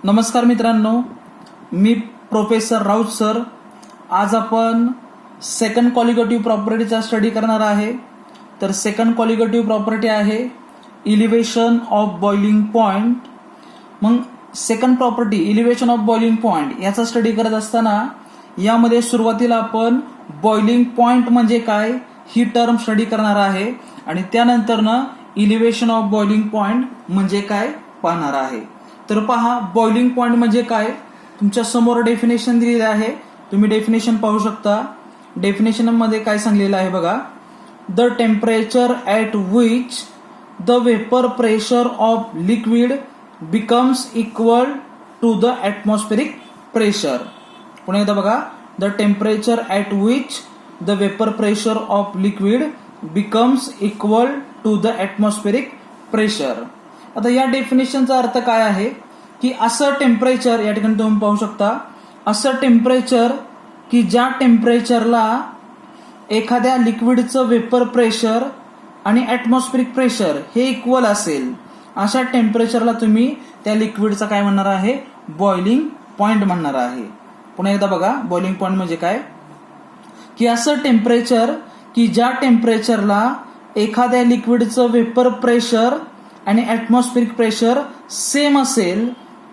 नमस्कार मित्रांनो, मी professor Raut sir. आज आपण सेकंड कॉलिगेटिव्ह प्रॉपर्टीचा स्टडी करणार आहे. तर सेकंड कॉलिगेटिव्ह प्रॉपर्टी आहे इलिव्हेशन ऑफ बॉइलिंग पॉइंट. मग second property elevation of boiling point याचा स्टडी करत असताना यामध्ये सुरुवातीला आपण बॉइलिंग पॉइंट म्हणजे काय ही टर्म स्टडी करणार आहे आणि त्यानंतरनं इलिव्हेशन ऑफ बॉइलिंग पॉइंट म्हणजे काय पाहणार आहे. तर पहा, बॉइलिंग पॉइंट म्हणजे काय. तुमच्या समोर डेफिनेशन दिलेले आहे, तुम्ही डेफिनेशन पाहू शकता. डेफिनेशन मध्ये काय सांगलेलं आहे बघा. The temperature at which the vapour pressure of liquid becomes equal to the atmospheric pressure. पुन्हा एकदा बघा. The temperature at which the vapour pressure of liquid becomes equal to the atmospheric pressure. आता या डेफिनेशनचा अर्थ काय आहे की असं टेम्परेचर, या ठिकाणी तुम्ही पाहू शकता, असं टेम्परेचर की ज्या टेम्परेचरला एखाद्या लिक्विडचं वेपर प्रेशर आणि ॲटमॉस्फेरिक प्रेशर हे इक्वल असेल, अशा टेम्परेचरला तुम्ही त्या लिक्विडचा काय म्हणणार आहे, बॉइलिंग पॉइंट म्हणणार आहे. पुन्हा एकदा बघा, बॉइलिंग पॉइंट म्हणजे काय की असं टेम्परेचर की ज्या टेम्परेचरला एखाद्या लिक्विडचं वेपर प्रेशर आणि ॲटमॉस्फेरिक प्रेशर सेम असेल,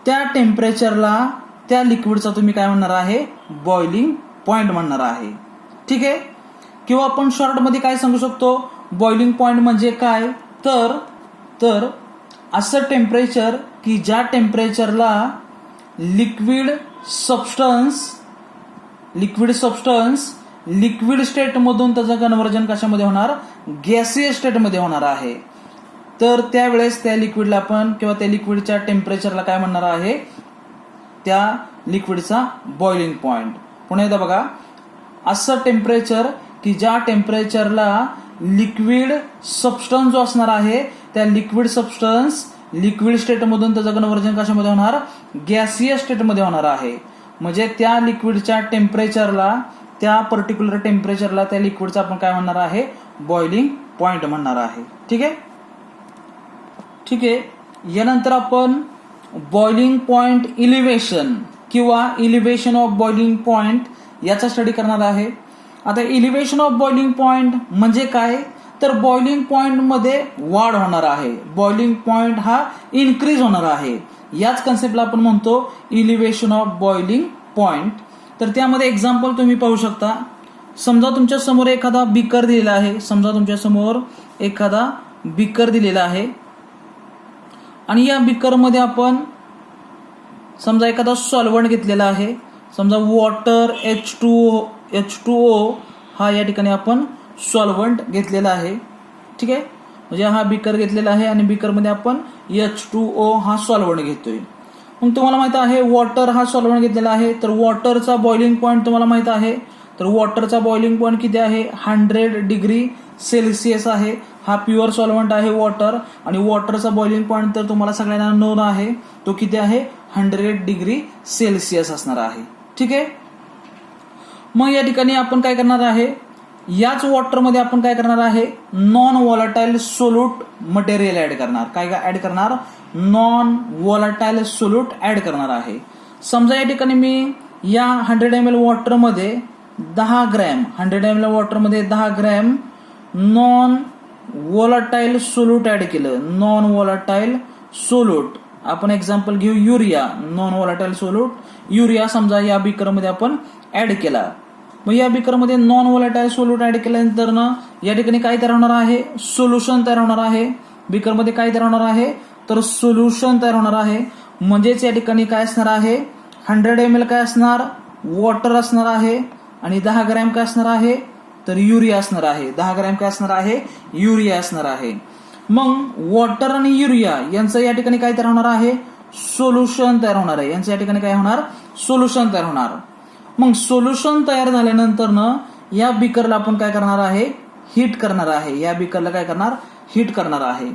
त्या टेम्परेचरला त्या लिक्विडचा तुम्ही काय म्हणणार आहे, बॉइलिंग पॉइंट म्हणणार आहे. ठीक आहे. किंवा आपण शॉर्टमध्ये काय सांगू शकतो, बॉइलिंग पॉइंट म्हणजे काय, तर असं टेम्परेचर की ज्या टेम्परेचरला लिक्विड सबस्टन्स लिक्विड स्टेटमधून त्याचं कन्व्हर्जन कशामध्ये होणार, गॅसियस स्टेटमध्ये होणार आहे. तर त्यावेळेस त्या लिक्विडला आपण किंवा त्या लिक्विडच्या टेम्परेचरला काय म्हणणार आहे, त्या लिक्विडचा बॉइलिंग पॉइंट. पुन्हा एकदा बघा. असं टेम्परेचर की ज्या टेम्परेचरला लिक्विड सबस्टन्स जो असणार आहे, त्या लिक्विड सबस्टन्स लिक्विड स्टेटमधून त्याचं कन्व्हर्जन कशामध्ये होणार, गॅसियस स्टेटमध्ये होणार आहे. म्हणजे त्या लिक्विडच्या टेम्परेचरला, त्या पर्टिक्युलर टेम्परेचरला त्या लिक्विडचा आपण काय म्हणणार आहे, बॉइलिंग पॉइंट म्हणणार आहे. ठीक आहे. यानंतर आपण बॉइलिंग पॉइंट इलिव्हेशन किंवा इलिव्हेशन ऑफ बॉइलिंग पॉइंट याचा स्टडी करणार आहे. आता इलिव्हेशन ऑफ बॉइलिंग पॉइंट म्हणजे काय, तर बॉइलिंग पॉइंट मध्ये वाढ होणार आहे, बॉइलिंग पॉइंट हा इन्क्रीज होणार आहे. याच कन्सेप्टला आपण म्हणतो इलिव्हेशन ऑफ बॉइलिंग पॉइंट. तर त्यामध्ये एक्झाम्पल तुम्ही पाहू शकता. समजा तुमच्या समोर एखादा बीकर दिलेला आहे, आणि या बीकरमध्ये आपण समजा एखादा सॉल्व्हंट घेतलेला आहे. समजा वॉटर H2O हा या ठिकाणी आपण सॉल्व्हंट घेतलेला आहे. ठीक आहे. म्हणजे हा बीकर घेतलेला आहे आणि बीकरमध्ये आपण H2O हा सॉल्व्हंट घेतोय. मग तुम्हाला माहित आहे वॉटर हा सॉल्व्हंट घेतलेला आहे, तर वॉटरचा बॉइलिंग पॉइंट तुम्हाला माहित आहे. तर वॉटरचा बॉइलिंग पॉइंट किती आहे, 100 डिग्री सेल्सिअस आहे. हा प्युअर सॉल्व्हंट आहे वॉटर, आणि वॉटरचा बॉइलिंग पॉइंट तर तुम्हाला सगळ्यांना नोन आहे, तो किती आहे, 100 डिग्री सेल्सिअस असणार आहे. ठीक आहे. मग या ठिकाणी आपण काय करणार आहे, याच वॉटरमध्ये आपण काय करणार आहे, non volatile solute material add करणार. काय ऍड करणार, नॉन व्हॉलटाईल सोल्यूट ऍड करणार आहे. समजा या ठिकाणी मी या 100 ml वॉटरमध्ये 10 gram non volatile solute add केलं. नॉन व्हॉलटाईल सोल्यूट आपण एक्झाम्पल घेऊ urea. Non volatile solute urea समजा या बीकरमध्ये आपण ऍड केला. मग या बीकरमध्ये नॉन व्हॉलटाईल सोल्यूट ऍड केल्यानंतर या ठिकाणी काय तयार होणार आहे, सोल्युशन तयार होणार आहे. बीकरमध्ये काय तयार होणार आहे, तर सोल्युशन तयार होणार आहे. म्हणजेच या ठिकाणी काय असणार आहे, 100 ml काय असणार, वॉटर असणार आहे, आणि 10 ग्रॅम काय असणार आहे, तर युरिया असणार आहे. 10 ग्रॅम काय असणार आहे, युरिया असणार आहे. मग वॉटर आणि युरिया यांचं या ठिकाणी काय तयार होणार आहे, सोल्युशन तयार होणार आहे. यांचं या ठिकाणी काय होणार, सोल्युशन तयार होणार. मग सोल्युशन तयार झाल्यानंतर या बीकरला आपण काय करणार आहे, हीट करणार आहे. या बीकरला काय करणार, हीट करणार आहे.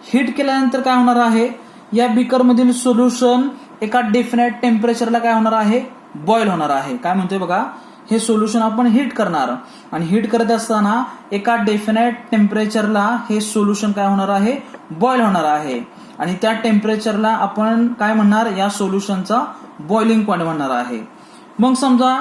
हीट केल्यानंतर काय होणार आहे, या बीकरमधील सोल्युशन एका डेफिनेट टेम्परेचरला काय होणार आहे, बॉईल होणार आहे. काय म्हणतोय बघा, हे सोल्युशन आपण हीट करणार, आणि हीट करत असताना एका डेफिनेट टेम्परेचरला हे सोल्युशन काय होणार आहे, बॉईल होणार आहे. आणि त्या टेम्परेचरला आपण काय म्हणणार, या सोल्युशनचा बॉइलिंग पॉइंट म्हणणार आहे. मग समजा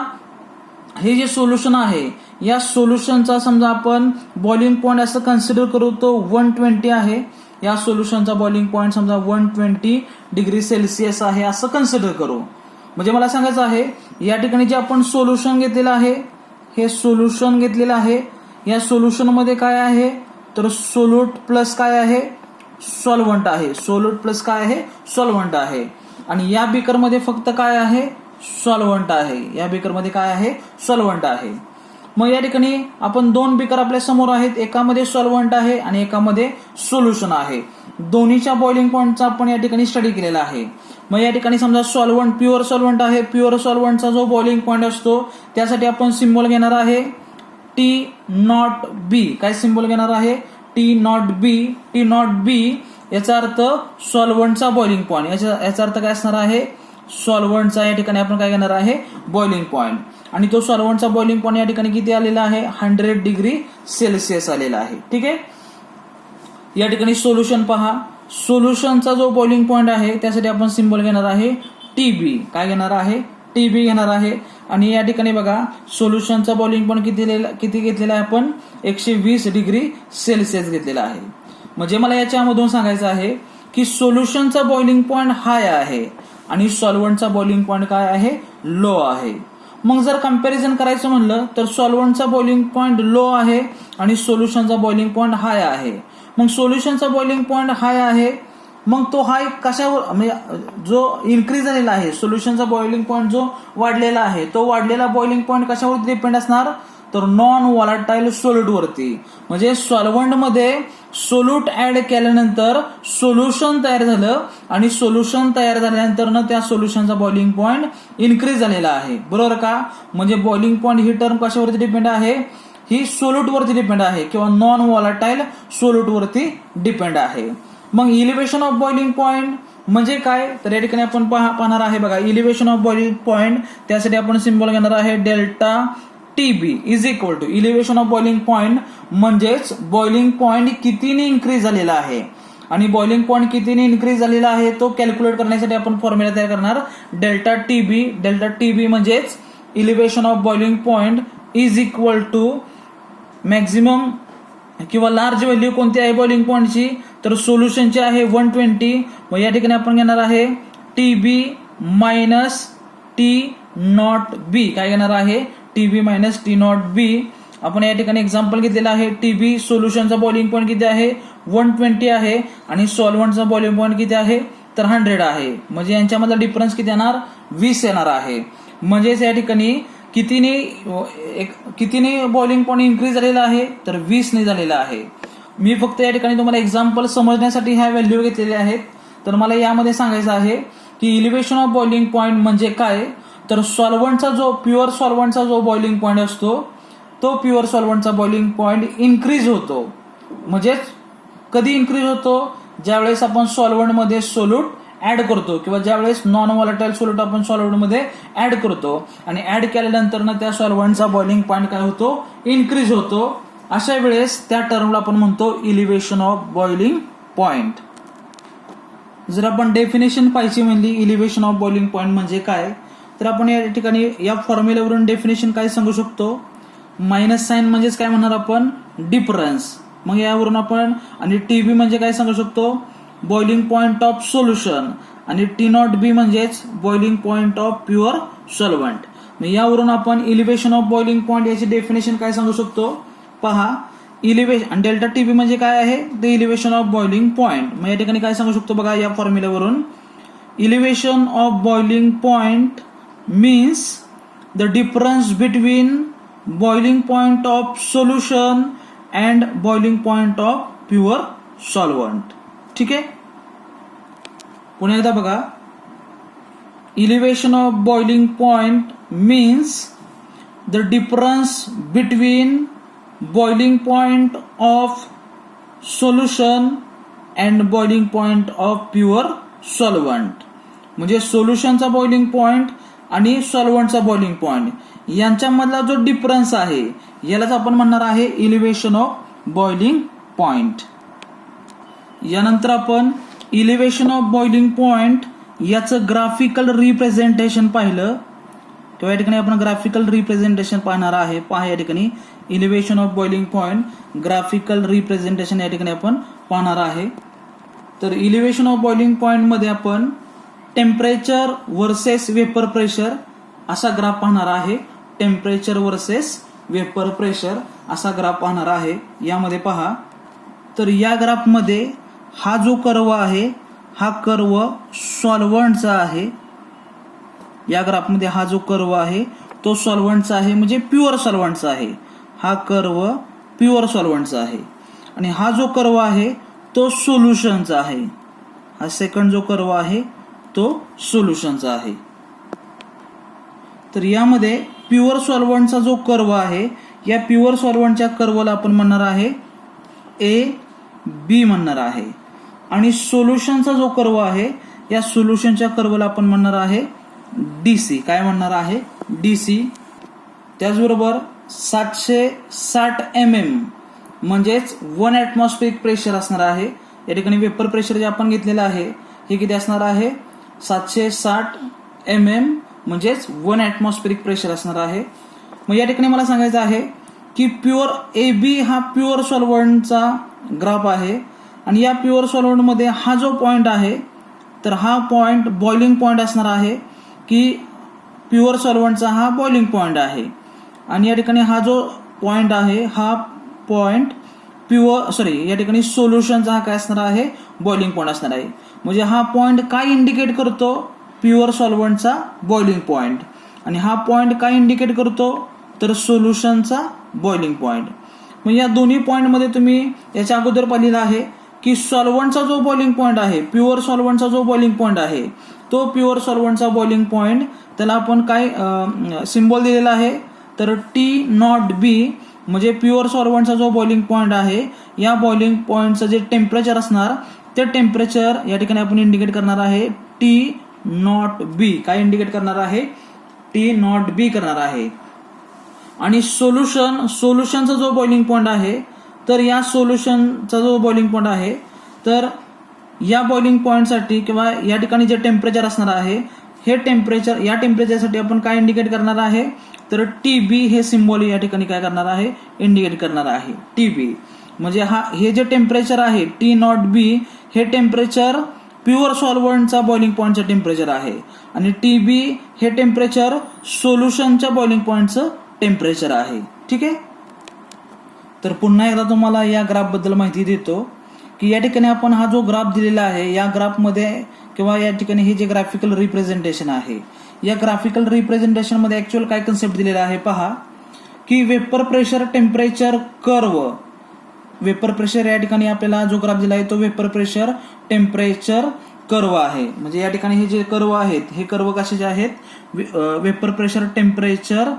हे जे सोल्युशन आहे या सोल्युशनचा समजा आपण बॉइलिंग पॉइंट असं कन्सिडर करू तो 120 आहे. या सोल्युशनचा बॉइलिंग पॉइंट समजा 120 डिग्री सेल्सिअस आहे असं कन्सिडर करू. म्हणजे मला सांगायचं आहे या ठिकाणी जे आपण सोल्युशन घेतलेलं आहे, हे सोल्युशन घेतलेलं आहे, या सोल्युशन मध्ये काय आहे तर सोल्यूट प्लस काय आहे, सॉल्व्हंट आहे. सोल्यूट प्लस काय आहे, सॉल्व्हंट आहे. आणि या बीकर मध्ये फक्त काय आहे, सॉल्व्हंट आहे. या बीकर मध्ये काय आहे, सॉल्व्हंट आहे. मग या ठिकाणी आपण दोन बीकर आपल्या समोर आहेत, एकामध्ये सॉल्व्हंट आहे आणि एकामध्ये सोल्युशन आहे. दोन्हीच्या बॉइलिंग पॉइंटचा आपण या ठिकाणी स्टडी केलेला आहे. मग या ठिकाणी समजा सॉल्व्हंट प्युअर सॉल्व्हंट आहे. प्युअर सॉल्व्हंटचा जो बॉइलिंग पॉइंट असतो त्यासाठी आपण सिम्बॉल घेणार आहे T0B. काय सिम्बॉल घेणार आहे, T0B. T0B याचा अर्थ सॉल्व्हंटचा बॉइलिंग पॉइंट. याचा अर्थ काय असणार आहे, सॉल्व्हंटचा या ठिकाणी आपण काय घेणार आहे, बॉइलिंग पॉइंट. आणि तो सॉल्व्हंटचा बॉइलिंग पॉइंट या ठिकाणी किती आलेला आहे, 100 डिग्री सेल्सिअस आलेला आहे. ठीक आहे. या ठिकाणी सोल्युशन पहा, सोल्युशनचा जो बॉइलिंग पॉइंट आहे त्यासाठी आपण सिम्बॉल घेणार आहे TB. काय घेणार आहे, TB घेणार आहे. आणि या ठिकाणी बघा सोल्युशनचा बॉइलिंग पॉइंट किती घेतलेला आहे आपण, 120 डिग्री सेल्सिअस घेतलेला आहे. म्हणजे मला याच्यामधून सांगायचं आहे की सोल्युशनचा बॉइलिंग पॉइंट हाय आहे आणि सॉल्व्हंटचा बॉइलिंग पॉइंट काय आहे, लो आहे. मग जर कंपॅरिझन करायचं म्हणलं तर सॉल्व्हंटचा बॉइलिंग पॉइंट लो आहे आणि सोल्युशनचा बॉइलिंग पॉइंट हाय आहे. मग सोल्युशनचा बॉइलिंग पॉइंट हाय आहे, मग तो हाय कशावर, म्हणजे जो इन्क्रीज झालेला आहे सोल्युशनचा बॉइलिंग पॉइंट जो वाढलेला आहे तो वाढलेला बॉइलिंग पॉइंट कशावरती डिपेंड असणार तर नॉन व्हॉलाटाईल सोल्यूट वरती. म्हणजे सॉल्व्हंट मध्ये सोल्यूट ऍड केल्यानंतर सोल्युशन तयार झालं आणि सोल्युशन तयार झाल्यानंतर त्या सोल्युशनचा बॉइलिंग पॉइंट इन्क्रीज झालेला आहे. बरोबर का. म्हणजे बॉइलिंग पॉइंट ही टर्म कशावरती डिपेंड आहे, ही सोल्यूट वरती डिपेंड आहे किंवा नॉन व्हॉलाटाईल सोल्यूट वरती डिपेंड आहे. मग इलिव्हेशन ऑफ बॉइलिंग पॉइंट म्हणजे काय तर या ठिकाणी आपण पाहणार आहे बघा, इलिव्हेशन ऑफ बॉइलिंग पॉइंट त्यासाठी आपण सिम्बॉल घेणार आहे delta TB is equal to elevation of boiling point म्हणजेच बॉइलिंग पॉइंट कितीने इन्क्रीज झालेला आहे. आणि बॉइलिंग पॉइंट कितीने इन्क्रीज झालेला आहे तो कॅल्क्युलेट करण्यासाठी आपण फॉर्म्युला तयार करणार डेल्टा TB. डेल्टा TB म्हणजेच elevation of boiling point is equal to maximum किंवा लार्ज व्हॅल्यू कोणती आहे बॉइलिंग पॉइंटची तर सोल्युशनची आहे 120. मग या ठिकाणी आपण घेणार आहे TB मायनस T0B. काय घेणार आहे, TB मायनस T0B. आपण या ठिकाणी एक्झाम्पल घेतलेला आहे TB. सोल्युशनचा बॉइलिंग पॉइंट किती आहे 120 आहे आणि सॉल्व्हंटचा बॉइलिंग पॉइंट किती आहे तर 100 आहे. म्हणजे यांच्यामधला डिफरन्स किती येणार, 20 येणार आहे. म्हणजेच या ठिकाणी कितीने बॉइलिंग पॉइंट इन्क्रीज झालेला आहे तर 20 ने झालेला आहे. मी फक्त या ठिकाणी तुम्हाला एक्झाम्पल समजण्यासाठी ह्या व्हॅल्यू घेतलेल्या आहेत. तर मला यामध्ये सांगायचं आहे की इलिव्हेशन ऑफ बॉइलिंग पॉइंट म्हणजे काय तर सॉल्व्हंटचा जो प्युअर सॉल्व्हंटचा जो बॉइलिंग पॉइंट असतो तो प्युअर सॉल्व्हंटचा बॉइलिंग पॉइंट इन्क्रीज होतो. म्हणजेच कधी इन्क्रीज होतो, ज्यावेळेस आपण सॉल्व्हंटमध्ये सोल्यूट ऍड करतो किंवा ज्यावेळेस नॉन व्हॉलाटाईल सोल्यूट आपण सॉल्व्हंटमध्ये ऍड करतो आणि ऍड केल्यानंतर त्या सॉल्व्हंटचा बॉइलिंग पॉइंट काय होतो, इन्क्रीज होतो. अशा वेळेस त्या टर्मला आपण म्हणतो इलिव्हेशन ऑफ बॉइलिंग पॉइंट. जर आपण डेफिनेशन पाहिजे म्हणली इलिव्हेशन ऑफ बॉइलिंग पॉइंट म्हणजे काय तर आपण या ठिकाणी या फॉर्म्युल्यावरून डेफिनेशन काय सांगू शकतो, मायनस साइन म्हणजेच काय म्हणणार आपण डिफरन्स. मग यावरून आपण आणि TB म्हणजे काय सांगू शकतो, बॉइलिंग पॉइंट ऑफ सोल्युशन आणि T0B म्हणजेच boiling point of pure solvent. मग यावरून आपण इलिव्हेशन ऑफ बॉइलिंग पॉइंट याची डेफिनेशन काय सांगू शकतो पहा, इलिव्हेशन आणि डेल्टा TB म्हणजे काय आहे the elevation of boiling point. मग या ठिकाणी काय सांगू शकतो बघा या फॉर्म्युल्यावरून, elevation of boiling point means the difference between boiling point of solution and boiling point of pure solvent. ठीक आहे. पुन्हा एकदा बघा, elevation of boiling point means the difference between boiling point of solution and boiling point of pure solvent. म्हणजे सोल्युशनचा boiling point आणि सॉल्व्हंटचा boiling point यांच्यामधला जो डिफरन्स आहे यालाच आपण म्हणणार आहे इलिव्हेशन ऑफ बॉइलिंग पॉइंट. यानंतर आपण इलिव्हेशन ऑफ बॉइलिंग पॉइंट याचं ग्राफिकल रिप्रेझेंटेशन पाहिलं किंवा या ठिकाणी आपण ग्राफिकल रिप्रेझेंटेशन पाहणार आहे. पहा या ठिकाणी elevation of boiling point graphical representation या ठिकाणी आपण पाहणार आहे. तर इलिव्हेशन ऑफ बॉइलिंग पॉइंट मध्ये आपण टेम्परेचर वर्सेस वेपर प्रेशर असा ग्राफ पाहणार आहे. टेम्परेचर वर्सेस वेपर प्रेशर असा ग्राफ पाहणार आहे. यामध्ये पहा, तर या ग्राफमध्ये हा जो कर्व आहे हा कर्व सॉल्व्हंटचा आहे. या ग्राफमध्ये हा जो कर्व आहे तो सॉल्व्हंटचा आहे, म्हणजे प्युअर सॉल्व्हंटचा आहे. हा कर्व प्युअर सॉल्व्हंटचा आहे. आणि हा जो कर्व आहे तो सोल्युशनचा आहे. हा सेकंड जो कर्व आहे तो सोल्युशनचा आहे. तर यामध्ये प्युअर सॉल्व्हंटचा जो कर्व आहे, या प्युअर सॉल्व्हंटच्या कर्वला आपण म्हणणार आहे ए बी म्हणणार आहे. आणि सोल्युशनचा जो कर्व आहे, या सोल्युशनच्या कर्वला आपण म्हणणार आहे डीसी. काय म्हणणार आहे? डीसी. त्याचबरोबर 760 mm म्हणजेच 1 ॲटमॉस्फेरिक प्रेशर असणार आहे. या ठिकाणी वेपर प्रेशर जे आपण घेतलेलं आहे हे किती असणार आहे? 760 mm म्हणजेच 1 ॲटमॉस्फेरिक प्रेशर असणार आहे. मग या ठिकाणी मला सांगायचं आहे की प्युअर ए बी हा प्युअर सॉल्व्हंटचा ग्राफ आहे. आणि या प्युअर सॉल्व्हंटमध्ये हा जो पॉइंट आहे, तर हा पॉइंट बॉइलिंग पॉइंट असणार आहे, की प्युअर सॉल्व्हंटचा हा बॉइलिंग पॉइंट आहे. आणि या ठिकाणी हा जो पॉइंट आहे हा पॉइंट या ठिकाणी सोल्युशनचा हा काय असणार आहे? बॉइलिंग पॉइंट असणार आहे. म्हणजे हा पॉइंट काय इंडिकेट करतो? प्युअर सॉल्व्हंटचा बॉइलिंग पॉइंट. आणि हा पॉइंट काय इंडिकेट करतो? तर सोल्युशनचा बॉइलिंग पॉइंट. मग या दोन्ही पॉइंटमध्ये तुम्ही याच्या अगोदर पाहिलेलं आहे की सॉल्व्हंटचा जो बॉइलिंग पॉइंट आहे, प्युअर सॉल्व्हंटचा जो बॉइलिंग पॉइंट आहे, तो प्युअर सॉल्व्हंटचा बॉइलिंग पॉइंट त्याला आपण काय सिम्बॉल दिलेला आहे? तर T0B म्हणजे प्युअर सॉल्व्हंटचा जो बॉइलिंग पॉइंट आहे, या बॉइलिंग पॉइंटचं जे टेम्परेचर असणार ते टेम्परेचर या ठिकाणी आपण इंडिकेट करणार आहे T0B. काय इंडिकेट करणार आहे? T0B करणार आहे. आणि सोल्युशनचा जो बॉइलिंग पॉइंट आहे, तर या सोल्युशनचा जो बॉइलिंग पॉइंट आहे, तर या बॉइलिंग पॉइंटसाठी किंवा या ठिकाणी जे टेम्परेचर असणार आहे, हे टेम्परेचर, या टेम्परेचरसाठी आपण काय इंडिकेट करणार आहे? तर TB हे सिम्बॉल या ठिकाणी काय करणार आहे? इंडिकेट करणार आहे TB. म्हणजे हे जे टेम्परेचर आहे T0B हे टेम्परेचर प्युअर सॉल्व्हंटचा बॉइलिंग पॉइंटचं टेम्परेचर आहे. आणि TB हे टेम्परेचर सोल्युशनच्या बॉइलिंग पॉइंटचं टेम्परेचर आहे. ठीक आहे. तर पुन्हा एकदा तुम्हाला या ग्राफबद्दल माहिती देतो की या ठिकाणी आपण हा जो ग्राफ दिलेला आहे, या ग्राफमध्ये किंवा या ठिकाणी हे जे ग्राफिकल रिप्रेझेंटेशन आहे, या ग्राफिकल रिप्रेझेंटेशन मध्ये ऍक्च्युअल काय कन्सेप्ट दिलेला आहे पहा, की vapour pressure temperature curve. Vapour pressure या ठिकाणी आपल्याला जो ग्राफ दिला आहे तो वेपर प्रेशर टेम्परेचर कर्व आहे. म्हणजे या ठिकाणी हे जे कर्व आहेत, हे कर्व कशाचे आहेत? वेपर प्रेशर टेम्परेचर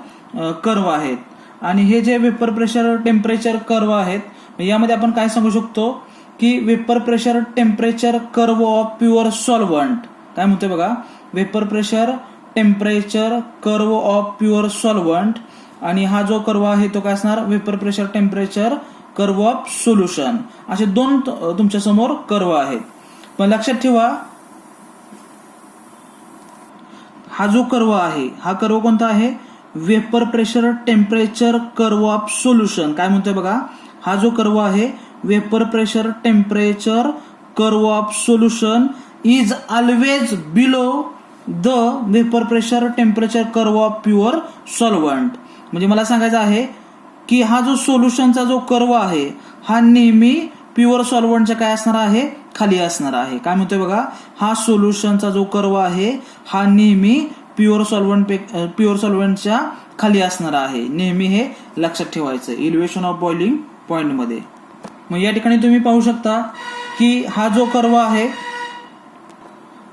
कर्व आहेत. आणि हे जे वेपर प्रेशर टेम्परेचर कर्व आहेत, यामध्ये आपण काय सांगू शकतो की vapour pressure temperature curve of pure solvent. काय म्हणतोय बघा, vapour pressure temperature curve of pure solvent. आणि हा जो कर्व आहे तो काय असणार? Vapour pressure temperature curve of solution. असे दोन तुमच्या समोर कर्व आहेत. पण लक्षात ठेवा, हा जो कर्व आहे, हा कर्व कोणता आहे? Vapour pressure temperature curve of solution. काय म्हणतोय बघा, हा जो कर्व आहे vapour pressure temperature curve of solution is always below the vapour pressure temperature curve of pure solvent. म्हणजे मला सांगायचं आहे की हा जो सोल्युशनचा जो कर्व आहे हा नेहमी प्युअर सॉल्व्हंटच्या काय असणार आहे? खाली असणार आहे. काय म्हणतोय बघा, हा सोल्युशनचा जो कर्व आहे हा नेहमी प्युअर सॉल्व्हंटच्या खाली असणार आहे. नेहमी हे लक्षात ठेवायचं इलिव्हेशन ऑफ बॉइलिंग पॉइंट मध्ये. मग या ठिकाणी तुम्ही पाहू शकता की हा जो कर्व आहे,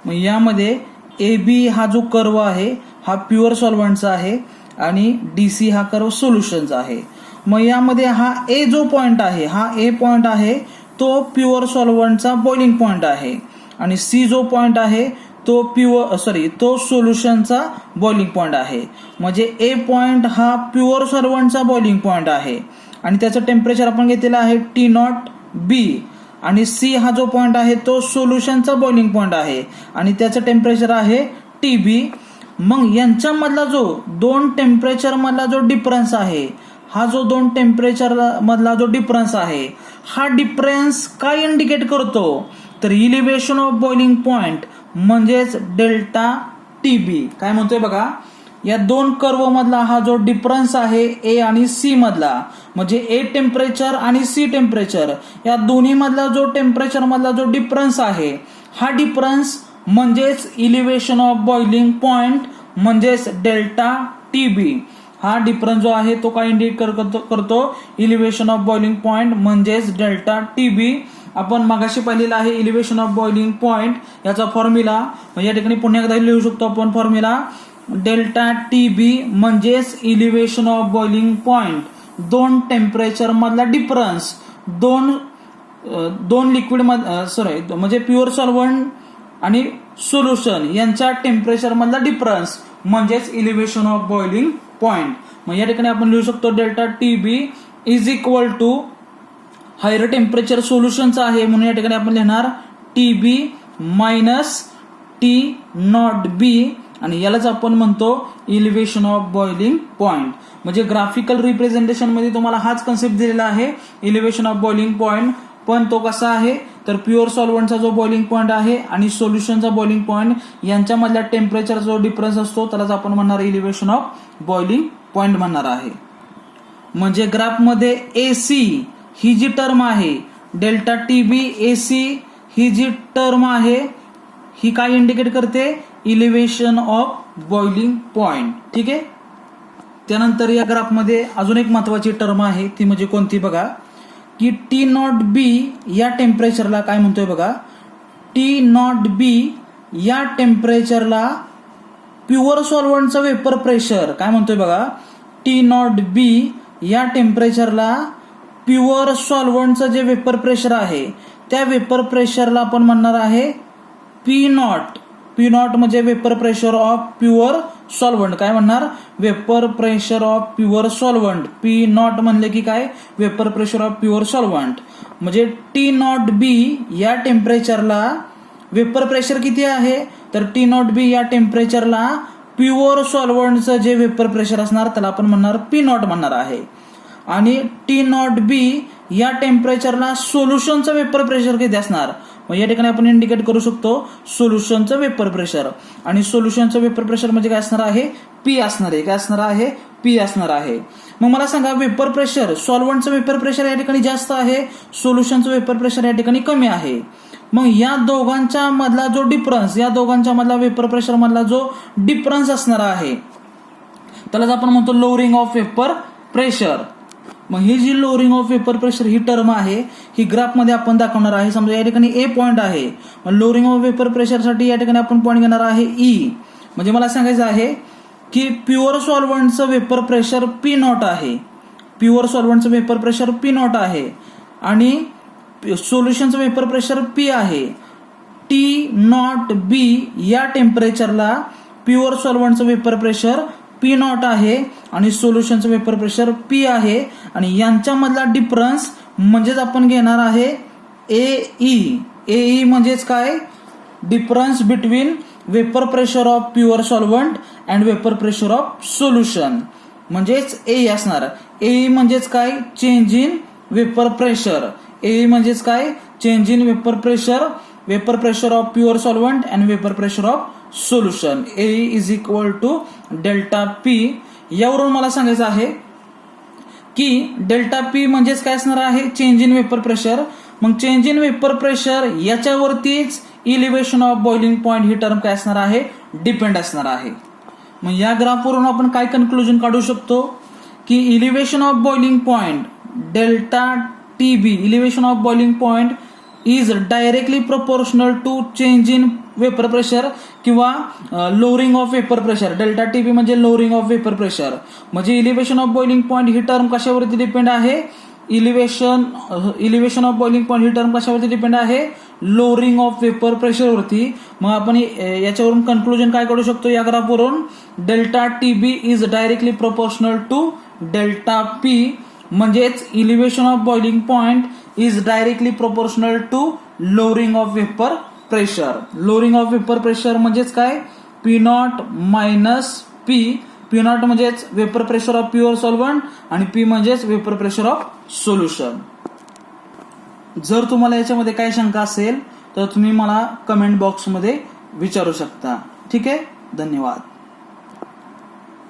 मग यामध्ये AB हा जो कर्व आहे हा प्युअर सॉल्व्हंटचा आहे आणि DC हा कर्व सोल्युशनचा आहे. मग यामध्ये हा A जो पॉइंट आहे, हा A पॉइंट आहे तो प्युअर सॉल्व्हंटचा बॉइलिंग पॉइंट आहे. आणि C जो पॉइंट आहे तो सोल्युशनचा बॉइलिंग पॉइंट आहे. म्हणजे A पॉइंट हा प्युअर सॉल्व्हंटचा बॉइलिंग पॉइंट आहे आणि त्याचं टेम्परेचर आपण घेतलेलं आहे T0B. आणि सी हा जो पॉइंट आहे तो सोल्युशनचा बॉइलिंग पॉइंट आहे आणि त्याचं टेम्परेचर आहे TB. मग यांच्यामधला जो दोन टेम्परेचर मधला जो डिफरन्स आहे, हा जो दोन टेम्परेचर मधला जो डिफरन्स आहे, हा डिफरन्स काय इंडिकेट करतो, तर इलिव्हेशन ऑफ बॉइलिंग पॉइंट म्हणजेच डेल्टा TB. काय म्हणतोय बघा, या दोन कर्व मधला हा जो डिफरन्स आहे A आणि C मधला, म्हणजे A टेम्परेचर आणि C टेम्परेचर या दोन्ही मधला जो टेम्परेचर मधला जो डिफरन्स आहे, हा डिफरन्स म्हणजेच इलिव्हेशन ऑफ बॉइलिंग पॉइंट म्हणजेच डेल्टा TB. हा डिफरन्स जो आहे तो काय इंडिकेट करतो, इलिव्हेशन ऑफ बॉइलिंग पॉइंट म्हणजेच डेल्टा TB. आपण मगाशी पाहिलेला आहे इलिव्हेशन ऑफ बॉइलिंग पॉइंट याचा फॉर्म्युला. या ठिकाणी पुन्हा एकदा लिहू शकतो आपण फॉर्म्युला, डेल्टा TB म्हणजेच इलिव्हेशन ऑफ बॉइलिंग पॉइंट, दोन टेम्परेचर मधला डिफरन्स, दोन लिक्विड म्हणजे प्युअर सॉल्व्हंट आणि सोल्युशन यांच्या टेम्परेचर मधला डिफरन्स म्हणजेच इलिव्हेशन ऑफ बॉइलिंग पॉइंट. मग या ठिकाणी आपण लिहू शकतो delta TB is equal to higher temperature सोल्युशनचा आहे म्हणून या ठिकाणी आपण लिहिणार TB मायनस T0B आणि यालाच आपण म्हणतो इलिव्हेशन ऑफ बॉइलिंग पॉइंट. म्हणजे ग्राफिकल रिप्रेझेंटेशन मध्ये तुम्हाला हाच कन्सेप्ट दिलेला आहे इलिव्हेशन ऑफ बॉइलिंग पॉइंट. पण तो कसा आहे, तर प्युअर सॉल्व्हंटचा जो बॉइलिंग पॉइंट आहे आणि सोल्युशनचा बॉइलिंग पॉइंट यांच्यामधल्या टेम्परेचर जो डिफरन्स असतो त्यालाच आपण म्हणणार इलिव्हेशन ऑफ बॉइलिंग पॉइंट म्हणणार आहे. म्हणजे ग्राफमध्ये AC ही जी टर्म आहे, डेल्टा TB AC ही जी टर्म आहे, ही काय इंडिकेट करते, इलिव्हेशन ऑफ बॉइलिंग पॉइंट. ठीक आहे. त्यानंतर या ग्राफमध्ये अजून एक महत्वाची टर्म आहे, ती म्हणजे कोणती बघा, की T0B या टेम्परेचरला काय म्हणतोय बघा, T0B या टेम्परेचरला प्युअर सॉल्व्हंटचं वेपर प्रेशर काय म्हणतोय बघा, T0B या टेम्परेचरला प्युअर सॉल्व्हंटचं जे वेपर प्रेशर आहे त्या वेपर प्रेशरला आपण म्हणणार आहे P0. P0 म्हणजे vapour pressure of pure solvent. काय म्हणणार, vapour pressure of pure solvent. P0 म्हणले की काय, vapour pressure of pure solvent. म्हणजे T0B या टेम्परेचरला वेपर प्रेशर किती आहे, तर T0B या टेम्परेचरला प्युअर सॉल्व्हंटचं जे वेपर प्रेशर असणार त्याला आपण म्हणणार P0 म्हणणार आहे. आणि T0B या टेम्परेचरला सोल्युशनचं वेपर प्रेशर किती असणार, मग या ठिकाणी आपण इंडिकेट करू शकतो सोल्युशनचं वेपर प्रेशर. आणि सोल्युशनचं वेपर प्रेशर म्हणजे काय असणार आहे, P असणार आहे. काय असणार आहे, P असणार आहे. मग मला सांगा, वेपर प्रेशर, सॉल्व्हंटचं वेपर प्रेशर या ठिकाणी जास्त आहे, सोल्युशनचं वेपर प्रेशर या ठिकाणी कमी आहे. मग या दोघांच्या मधला जो डिफरन्स, या दोघांच्या मधला वेपर प्रेशर मधला जो डिफरन्स असणार आहे त्यालाच आपण म्हणतो लोअरिंग ऑफ वेपर प्रेशर. मग ही जी लोअरिंग ऑफ वेपर प्रेशर ही टर्म आहे, ही ग्राफमध्ये आपण दाखवणार आहे. समजा या ठिकाणी A पॉइंट आहे, मग लोअरिंग ऑफ वेपर प्रेशरसाठी या ठिकाणी आपण पॉइंट घेणार आहे E. म्हणजे मला सांगायचं आहे की प्युअर सॉल्व्हंटचं वेपर प्रेशर P0 आहे, प्युअर सॉल्व्हंटचं वेपर प्रेशर P0 आहे आणि सोल्युशनचं वेपर प्रेशर P आहे. T0B या टेम्परेचरला प्युअर सॉल्व्हंटचं वेपर प्रेशर P0 आहे आणि सोल्युशनचं वेपर प्रेशर P आहे आणि यांच्यामधला डिफरन्स म्हणजेच आपण घेणार आहे AE. AE म्हणजेच काय, difference between vapour pressure of pure solvent and vapour pressure of solution म्हणजेच AE असणार. AE म्हणजेच काय, change in vapour pressure. AE म्हणजेच काय, change in vapour pressure of pure solvent and vapour pressure of solution. AE is equal to delta P. यावरून मला सांगायचं आहे की डेल्टा P म्हणजेच काय असणार आहे, चेंज इन वेपर प्रेशर. मग चेंज इन वेपर प्रेशर याच्यावरतीच इलिव्हेशन ऑफ बॉइलिंग पॉइंट ही टर्म काय असणार आहे, डिपेंड असणार आहे. मग या ग्राफवरून आपण काय कन्क्लुजन काढू शकतो की elevation of boiling point delta TB, elevation of boiling point is directly proportional to change in vapour pressure किंवा lowering of vapour pressure. Delta TB म्हणजे लोअरिंग ऑफ वेपर प्रेशर. म्हणजे इलिव्हेशन ऑफ बॉइलिंग पॉइंट ही term कशावरती depend आहे, elevation of boiling point ही term कशावरती depend आहे, lowering of vapour प्रेशरवरती. मग आपण याच्यावरून कन्क्लुजन काय काढू शकतो, या ग्राफवरून delta TB is directly proportional to delta P. म्हणजेच elevation of boiling point is directly proportional to lowering of vapour pressure. Lowering of vapour pressure म्हणजेच काय, P not minus P. P not म्हणजेच vapour pressure of pure solvent आणि P म्हणजेच vapour pressure of solution. जर तुम्हाला याच्यामध्ये काय शंका असेल तर तुम्ही मला कमेंट बॉक्समध्ये विचारू शकता. ठीक आहे, धन्यवाद.